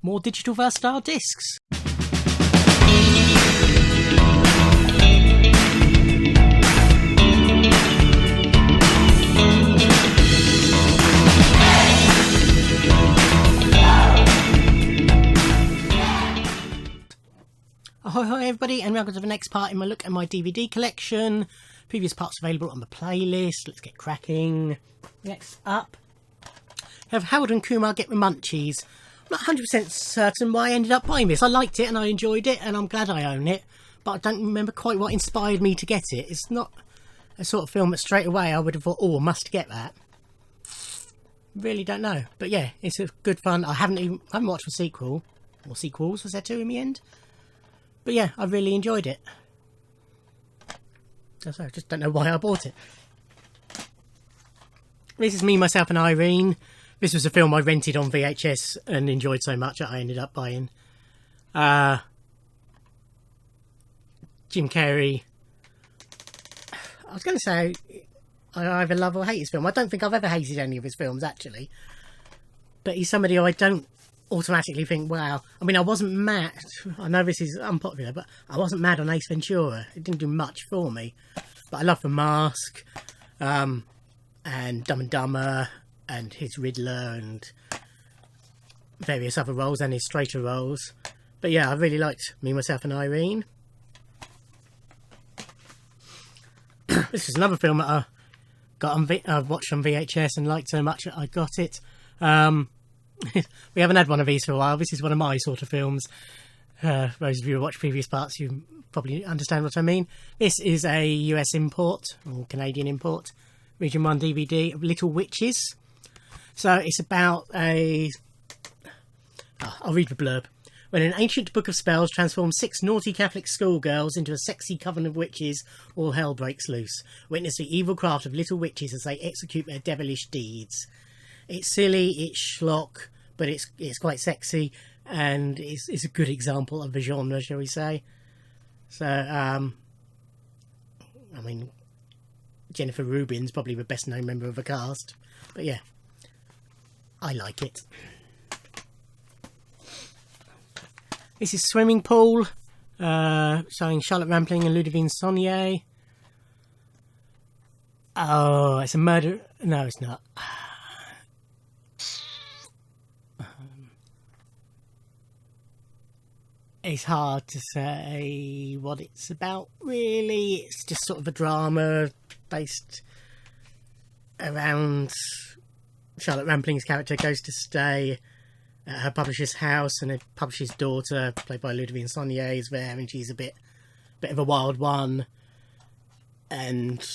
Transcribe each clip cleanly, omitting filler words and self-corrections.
more Digital Versatile discs. Ahoy, hi everybody, and welcome to the next part in my look at my DVD collection. Previous parts available on the playlist. Let's get cracking. Next up, I have Harold and Kumar Get the Munchies. I'm not 100% certain why I ended up buying this. I liked it and I enjoyed it and I'm glad I own it, but I don't remember quite what inspired me to get it. It's not a sort of film that straight away I would have thought, oh, I must get that. Really don't know. But yeah, it's a good fun. I haven't watched the sequel. Or sequels, was there two in the end? But yeah, I really enjoyed it. So I just don't know why I bought it. This is Me, Myself and Irene. This was a film I rented on VHS and enjoyed so much that I ended up buying. Jim Carrey. I was going to say I either love or hate his film. I don't think I've ever hated any of his films, actually. But he's somebody who I don't automatically think, wow. I mean, I wasn't mad. I know this is unpopular, but I wasn't mad on Ace Ventura. It didn't do much for me. But I love The Mask, and Dumb and Dumber, and his Riddler, and various other roles, and his straighter roles. But yeah, I really liked Me, Myself and Irene. This is another film that I I've watched on VHS and liked so much that I got it. We haven't had one of these for a while. This is one of my sort of films. Those of you who watch previous parts, you probably understand what I mean. This is a US import, or Canadian import, Region 1 DVD of Little Witches. So it's about I'll read the blurb. When an ancient book of spells transforms 6 naughty Catholic schoolgirls into a sexy coven of witches, all hell breaks loose. Witness the evil craft of little witches as they execute their devilish deeds. It's silly, it's schlock, but it's quite sexy, and it's a good example of the genre, shall we say. So, I mean, Jennifer Rubin's probably the best known member of the cast, but yeah, I like it. This is Swimming Pool, starring Charlotte Rampling and Ludivine Saunier. Oh, it's a murder. No, it's not. It's hard to say what it's about, really. It's just sort of a drama based around Charlotte Rampling's character goes to stay at her publisher's house, and her publisher's daughter, played by Ludivine Saunier, is there, and she's a bit of a wild one, and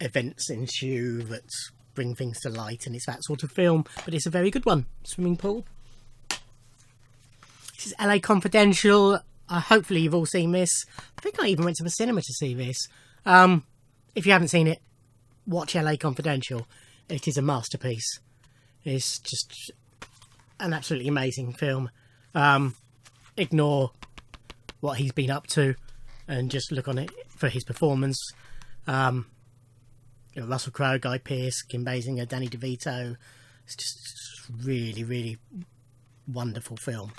events ensue that bring things to light, and it's that sort of film, but it's a very good one. Swimming Pool. This is LA Confidential. Hopefully you've all seen this. I think I even went to the cinema to see this. If you haven't seen it, watch LA Confidential. It is a masterpiece. It's just an absolutely amazing film. Ignore what he's been up to and just look on it for his performance. Russell Crowe, Guy Pearce, Kim Basinger, Danny DeVito. It's just really, really wonderful film.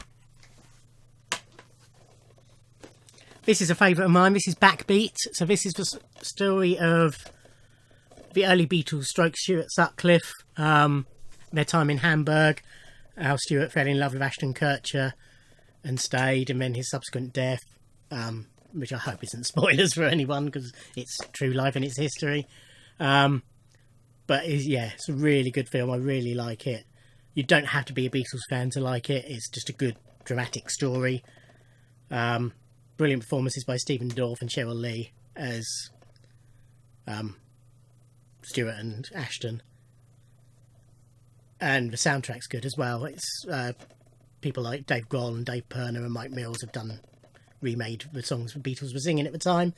This is a favourite of mine. This is Backbeat. So this is the story of the early Beatles stroke Stuart Sutcliffe, their time in Hamburg, how Stuart fell in love with Ashton Kutcher and stayed, and then his subsequent death, which I hope isn't spoilers for anyone because it's true life and it's history. But it's a really good film. I really like it. You don't have to be a Beatles fan to like it. It's just a good dramatic story. Brilliant performances by Stephen Dorff and Cheryl Lee as Stuart and Ashton. And the soundtrack's good as well. It's people like Dave Grohl and Dave Pirner and Mike Mills have remade the songs the Beatles were singing at the time.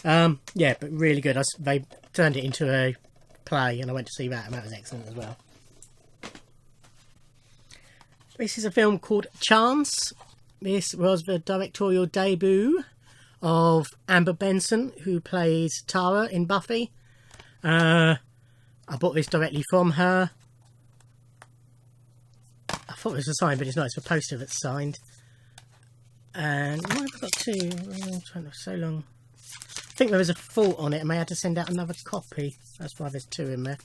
But really good. They turned it into a play and I went to see that, and that was excellent as well. This is a film called Chance. This was the directorial debut of Amber Benson, who plays Tara in Buffy. I bought this directly from her. I thought it was a sign, but it's not. It's a poster that's signed. And why have I got two? I'm trying to so long. I think there was a fault on it, and I had to send out another copy. That's why there's two in there.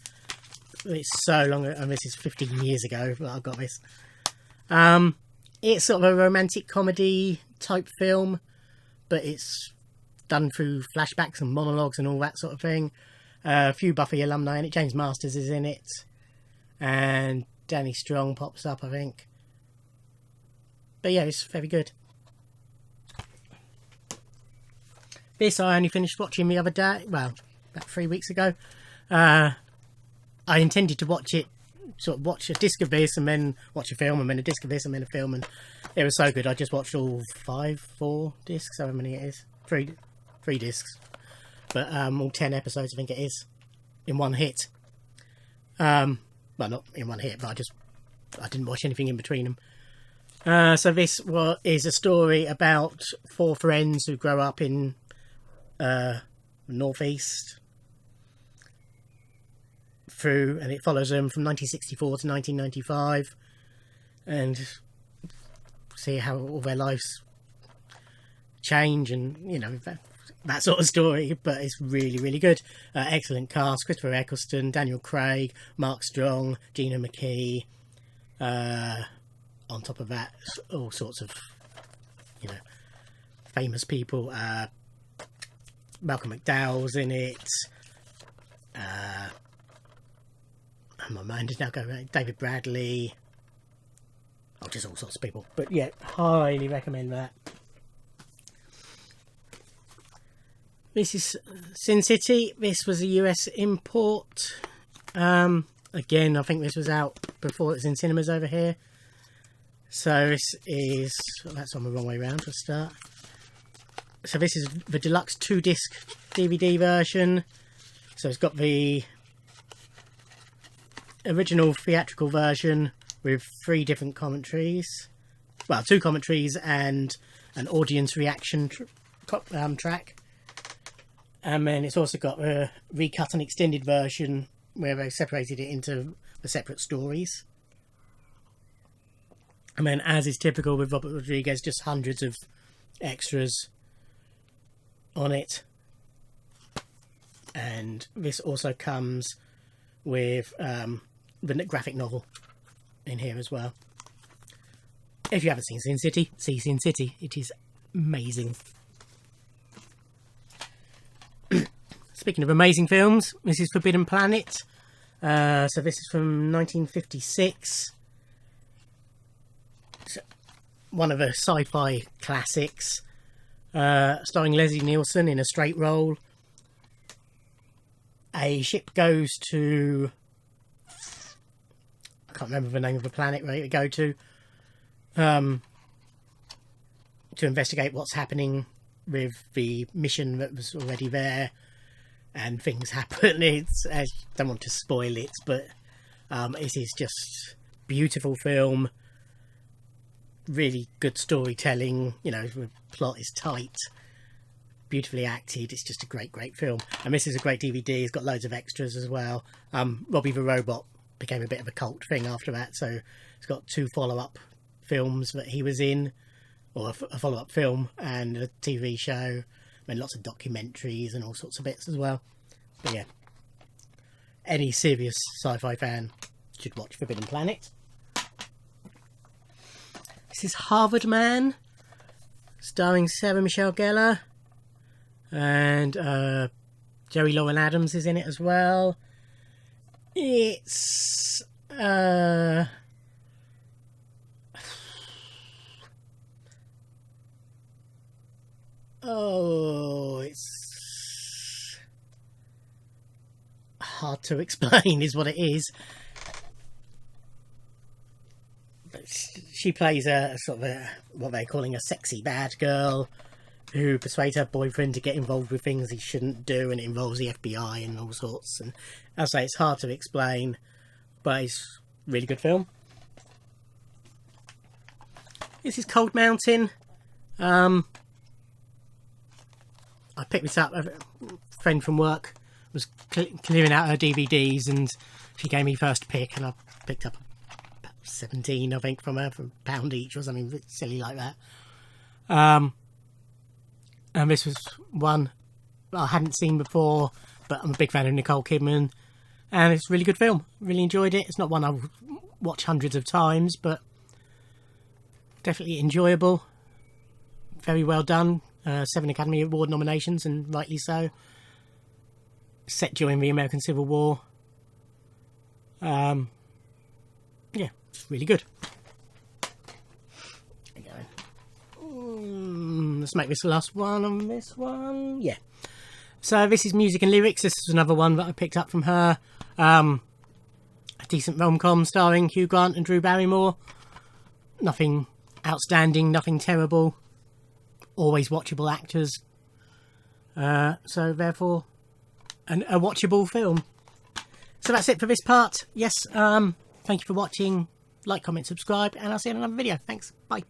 It's so long, and this is 15 years ago that I got this. It's sort of a romantic comedy type film, but it's done through flashbacks and monologues and all that sort of thing. A few Buffy alumni in it. James Masters is in it, and Danny Strong pops up, I think. But yeah, it's very good. This I only finished watching the other day, well, about 3 weeks ago. I intended to watch it, sort of watch a disc of this and then watch a film and then a disc of this and then a film, and it was so good I just watched all 4 discs, however many it is. Three discs. But all 10 episodes I think it is, in one hit. Well, not in one hit, but I didn't watch anything in between them. So this is a story about 4 friends who grow up in Northeast and it follows them from 1964 to 1995, and see how all their lives change, and that sort of story. But it's really, really good. Excellent cast: Christopher Eccleston, Daniel Craig, Mark Strong, Gina McKee. On top of that, all sorts of famous people. Malcolm McDowell's in it. My mind is now going. David Bradley. Oh, just all sorts of people. But yeah, highly recommend that. This is Sin City. This was a US import. Again, I think this was out before it was in cinemas over here. So this is... that's on the wrong way around for a start. So this is the deluxe 2-disc DVD version. So it's got the original theatrical version with 3 different commentaries. Well, 2 commentaries and an audience reaction track. And then it's also got a recut and extended version where they separated it into the separate stories. And then, as is typical with Robert Rodriguez, just hundreds of extras on it. And this also comes with the graphic novel in here as well. If you haven't seen Sin City, see Sin City. It is amazing. Speaking of amazing films, this is Forbidden Planet. So this is from 1956. It's one of the sci-fi classics. Starring Leslie Nielsen in a straight role. A ship goes to... I can't remember the name of the planet where they go to investigate what's happening with the mission that was already there. And things happen. I don't want to spoil it, but it is just beautiful film. Really good storytelling. The plot is tight, beautifully acted. It's just a great, great film. And this is a great DVD. It's got loads of extras as well. Robbie the Robot became a bit of a cult thing after that. So it's got 2 follow-up films that he was in, or a follow-up film and a TV show. And lots of documentaries and all sorts of bits as well. But yeah, any serious sci-fi fan should watch Forbidden Planet. This is Harvard Man, starring Sarah Michelle Gellar, and Joey Lauren Adams is in it as well. It's it's hard to explain is what it is. But she plays a sort of what they're calling a sexy bad girl who persuades her boyfriend to get involved with things he shouldn't do, and it involves the FBI and all sorts. And as I say, it's hard to explain, but it's a really good film. This is Cold Mountain. I picked this up. A friend from work was clearing out her DVDs, and she gave me first pick, and I picked up about 17, I think, from her, for £1 each or something silly like that. And this was one I hadn't seen before, but I'm a big fan of Nicole Kidman, and it's a really good film. Really enjoyed it. It's not one I'll watch hundreds of times, but definitely enjoyable. Very well done. 7 Academy Award nominations, and rightly so. Set during the American Civil War. Yeah, it's really good. There you go. Let's make this the last one on this one. Yeah. So this is Music and Lyrics. This is another one that I picked up from her. A decent rom-com starring Hugh Grant and Drew Barrymore. Nothing outstanding, nothing terrible. Always watchable actors. So therefore, a watchable film. So that's it for this part. Yes, thank you for watching. Like, comment, subscribe, and I'll see you in another video. Thanks. Bye.